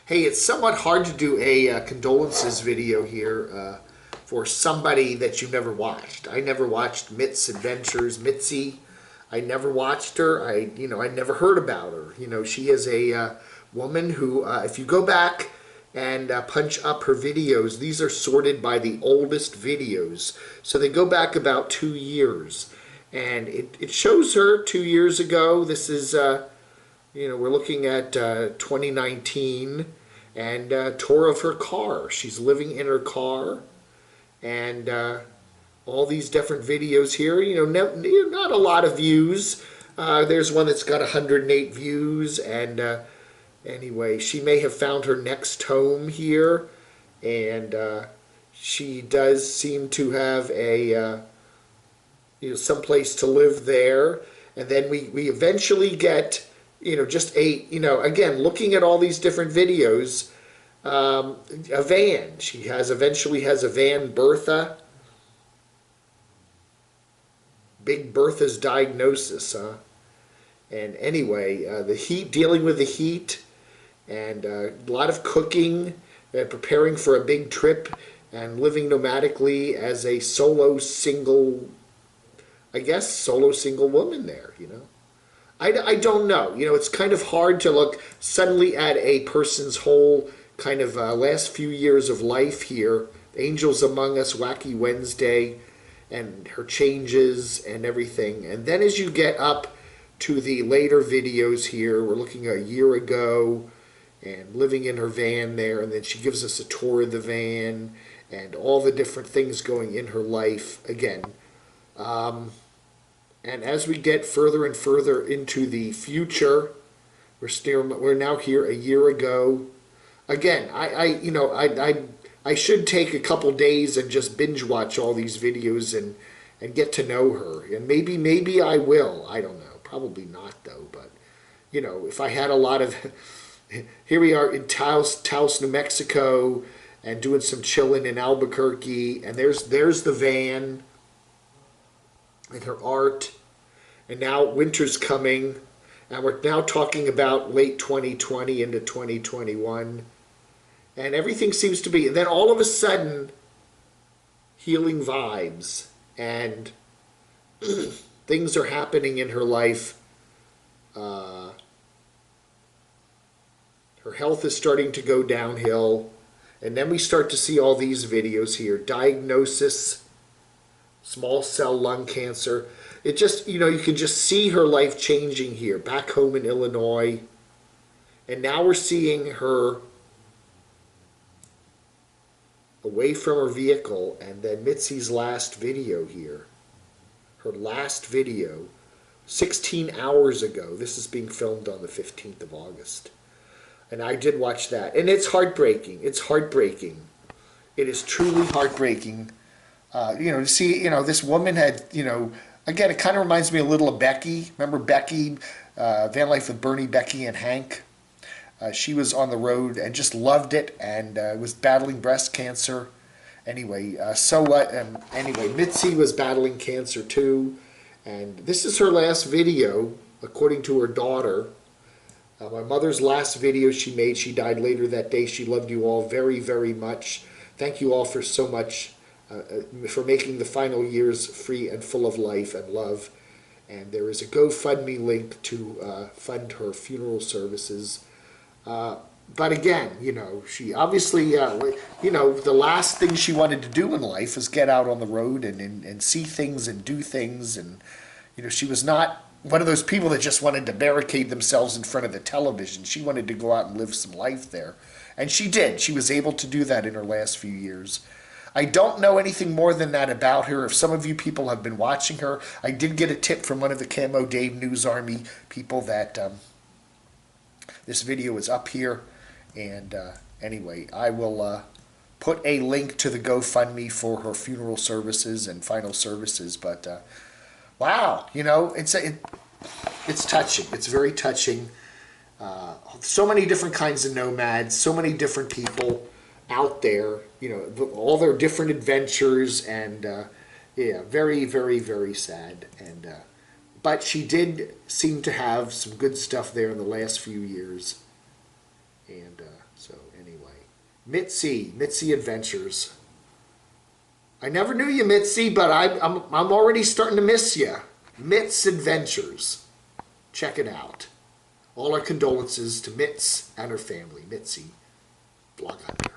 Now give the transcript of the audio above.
Hey, it's somewhat hard to do a condolences video here for somebody that you never watched. I never watched Mitt's Adventures, Mitzi. I never watched her. I never heard about her. She is a woman who, if you go back and punch up her videos, these are sorted by the oldest videos. So they go back about 2 years. And it shows her 2 years ago. This is we're looking at 2019 and tour of her car. She's living in her car and all these different videos here. Not a lot of views. There's one that's got 108 views and anyway, she may have found her next home here and she does seem to have a someplace to live there. And then we eventually get just again, looking at all these different videos, a van. She eventually has a van, Bertha. Big Bertha's diagnosis, huh? And anyway, the heat, dealing with the heat, and a lot of cooking, and preparing for a big trip, and living nomadically as a solo single woman there, I don't know. It's kind of hard to look suddenly at a person's whole kind of last few years of life here. Angels Among Us, Wacky Wednesday, and her changes and everything. And then as you get up to the later videos here, we're looking at a year ago and living in her van there. And then she gives us a tour of the van and all the different things going in her life again. And as we get further and further into the future, we're now here a year ago. Again, I should take a couple days and just binge watch all these videos and get to know her. And maybe I will. I don't know. Probably not though. But if I had a lot of here we are in Taos, New Mexico, and doing some chilling in Albuquerque, and there's the van and her art. And now winter's coming, and we're now talking about late 2020 into 2021. And everything seems to be, and then all of a sudden, healing vibes, and things are happening in her life. Her health is starting to go downhill. And then we start to see all these videos here. Diagnosis, small cell lung cancer. It just, you can just see her life changing here, back home in Illinois. And now we're seeing her away from her vehicle. And then Mitzi's last video here. Her last video, 16 hours ago. This is being filmed on the 15th of August. And I did watch that. And it's heartbreaking. It's heartbreaking. It is truly heartbreaking. To see, this woman had, again, it kind of reminds me a little of Becky. Remember Becky, Van Life with Bernie, Becky, and Hank? She was on the road and just loved it and was battling breast cancer. Anyway, so what? Anyway, Mitzi was battling cancer too. And this is her last video, according to her daughter. My mother's last video she made. She died later that day. She loved you all very, very much. Thank you all for so much. For making the final years free and full of life and love. And there is a GoFundMe link to fund her funeral services. But again, she obviously, the last thing she wanted to do in life was get out on the road and see things and do things. And, she was not one of those people that just wanted to barricade themselves in front of the television. She wanted to go out and live some life there. And she did. She was able to do that in her last few years. I don't know anything more than that about her. If some of you people have been watching her, I did get a tip from one of the Camo Dave News Army people that this video is up here. And anyway, I will put a link to the GoFundMe for her funeral services and final services. But wow, it's touching. It's very touching. So many different kinds of nomads, so many different people out there, all their different adventures, and yeah, very, very, very sad. And but she did seem to have some good stuff there in the last few years, and so So anyway, Mitsi Adventures. I never knew you, Mitzi, but I'm already starting to miss you. Mit's Adventures. Check it out. All our condolences to Mitz and her family. Mitzi, blog hunter.